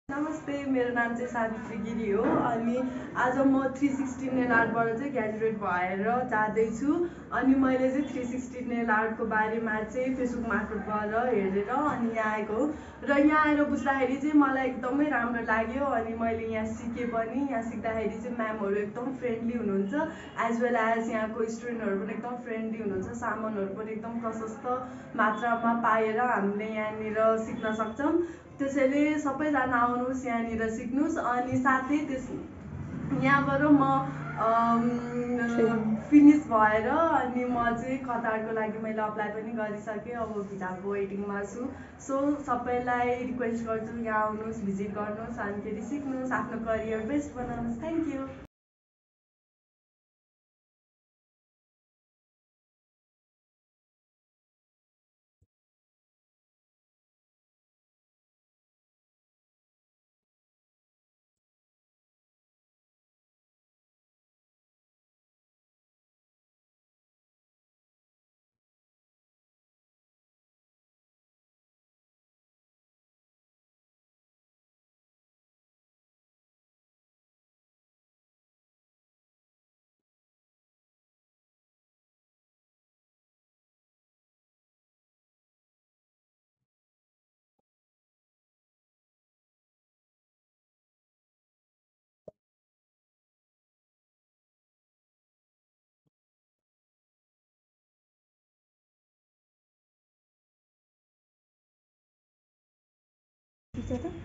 नमस्ते, मेरो नाम चाहिँ सावित्री गिरी हो अनि आज म 360 नेल आर्टबाट चाहिँ ग्रेजुएट भएर जाँदैछु अनि मैले चाहिँ 360 नेल आर्टको बारेमा चाहिँ फेसबुक मार्फतबाट हेरेर अनि यहाँ आएको हो र यहाँ आएर बुझ्दाखेरि चाहिँ मलाई एकदमै राम्रो लाग्यो अनि मैले यहाँ सिकेँ पनि। यहाँ सिक्दाखेरि चाहिँ म्यामहरू एकदम फ्रेन्डली हुनुहुन्छ एज वेल एज यहाँको स्टुडेन्टहरू पनि एकदम फ्रेन्डली हुनुहुन्छ। सामानहरू पनि एकदम प्रशस्त मात्रामा पाएर हामीले यहाँनिर सिक्न सक्छौँ। त्यसैले सबैजना आउनुहोस् यहाँनिर सिक्नुहोस् अनि साथै यहाँबाट म फिनिस भएर अनि म चाहिँ कतारको लागि मैले अप्लाई पनि गरिसकेँ। अब भिजाको वेटिङमा छु। सो सबैलाई रिक्वेस्ट गर्छु यहाँ आउनुहोस्, भिजिट गर्नुहोस् अनि फेरि सिक्नुहोस्, आफ्नो करियर बेस्ट बनाउनुहोस्। Thank you.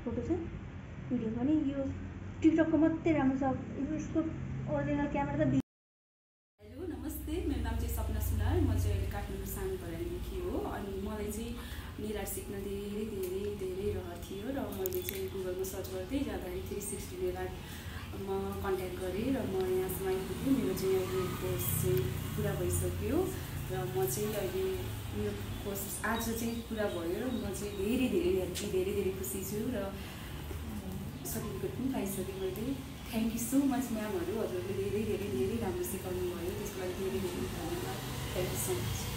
फोटो छ भिडियो पनि यो टिकटकको मात्रै राम्रो छ यसको ओरिजिनल क्यामेरा त। हेलो नमस्ते, मेरो नाम चाहिँ सपना सुनार। म चाहिँ अहिले काठमाडौँ सानो पढाइदेखि हो अनि मलाई चाहिँ नेल आर्ट सिक्न धेरै रहर थियो र मैले चाहिँ गुगलमा सर्च गर्दै जाँदाखेरि 360 नेल आर्टमा कन्ट्याक्ट गरेँ र म यहाँसम्म आइपुगेँ। मेरो चाहिँ अहिले कोर्स चाहिँ पुरा भइसक्यो र म चाहिँ अहिले मेरो कोर्स आज चाहिँ पुरा भयो र म चाहिँ धेरै खुसी छु र सर्टिफिकेट पनि पाइसकेँ मैले। थ्याङ्क यू सो मच म्यामहरू, हजुरहरूले धेरै राम्रो सिकाउनु भयो, त्यसको लागि धेरै धन्यवाद। Thank you so much.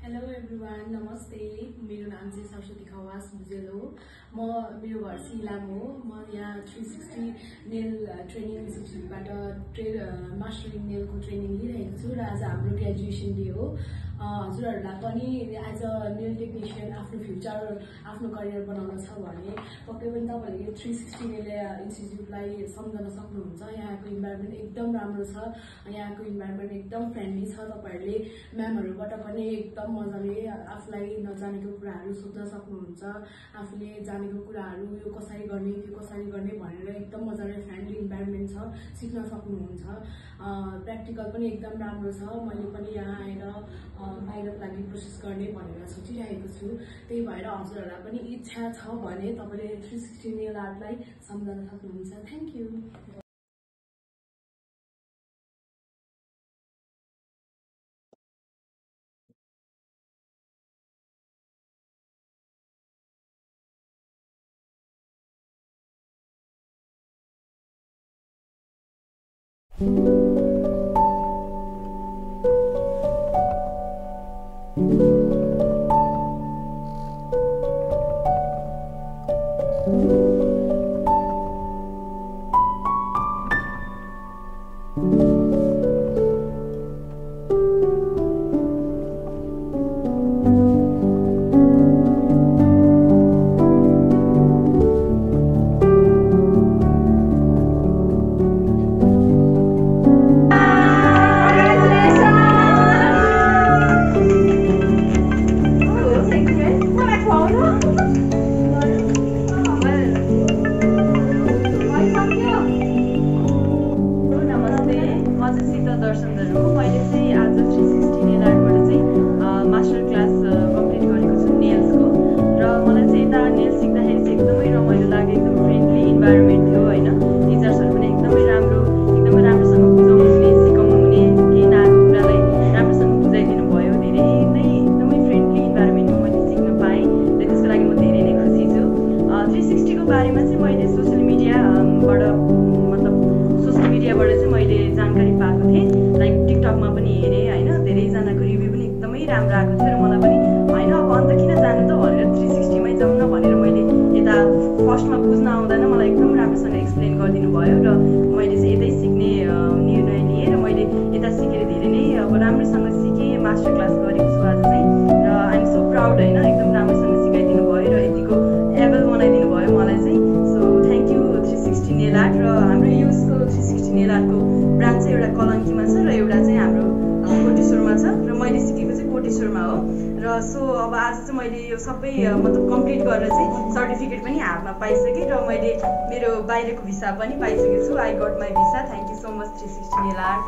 Hello everyone, नमस्ते। मेरो नाम चाहिँ सरस्वती खवास भुजेल हो। मेरो घर सिलाम हो। म यहाँ 360 nail training इन्स्टिट्युटबाट mastering Nelco training लिइरहेको छु र आज हाम्रो ग्रेजुएसन डे हो। हजुरहरूलाई पनि एज अ नेल टेक्निसियन आफ्नो फ्युचर, आफ्नो करियर बनाउन छ भने पक्कै पनि तपाईँहरूले यो 360 नेल इन्स्टिट्युटलाई सम्झन सक्नुहुन्छ। यहाँको इन्भाइरोमेन्ट एकदम राम्रो छ, यहाँको इन्भाइरोमेन्ट एकदम फ्रेन्डली छ। तपाईँहरूले म्यामहरूबाट पनि एकदम मजाले आफूलाई नजानेको कुराहरू सोध्न सक्नुहुन्छ। आफूले जानेको कुराहरू यो कसरी गर्ने, त्यो कसरी गर्ने भनेर एकदम मजाले फ्रेन्डली इन्भाइरोमेन्ट छ, सिक्न सक्नुहुन्छ। प्र्याक्टिकल पनि एकदम राम्रो छ। मैले पनि यहाँ आएर बाहिरको लागि प्रोसेस गर्ने भनेर सोचिरहेको छु। त्यही भएर हजुरहरूलाई पनि इच्छा छ भने तपाईँले 360 नेल आर्टलाई सम्झन सक्नुहुन्छ। Thank you. मिडियाबाट चाहिँ मैले जानकारी पाएको थिएँ, लाइक टिकटकमा पनि हेरेँ होइन, धेरैजनाको रिभ्यू पनि एकदमै राम्रो आएको थियो र मलाई पनि होइन अब अन्त किन जानु त भनेर 360 मै जाउँ न भनेर मैले यता फर्स्टमा बुझ्न आउँदैन मलाई एकदम राम्रोसँग एक्सप्लेन गरिदिनु भयो र मैले चाहिँ यतै सिक्ने निर्णय लिएँ र मैले यता सिकेर धेरै नै अब राम्रोसँग सिकेँ, मास्टर क्लास गरेको छु आज चाहिँ र आइ एम सो प्राउड होइन, एकदम राम्रोसँग सिकाइदिनु भयो र यतिको एबल बनाइदिनु भयो मलाई चाहिँ। So thank you 360 nail art. र हाम्रो युएसको 360 नेल आर्टको ब्रान्च चाहिँ एउटा कलङ्कीमा छ र एउटा चाहिँ हाम्रो कोटेश्वरमा छ र मैले सिकेको चाहिँ कोटेश्वरमा हो र सो अब आज चाहिँ मैले यो सबै मतलब कम्प्लिट गरेर चाहिँ सर्टिफिकेट पनि हातमा पाइसकेँ र मैले मेरो बाहिरको भिसा पनि पाइसकेको छु। I got my visa. Thank you so much 360 nail art.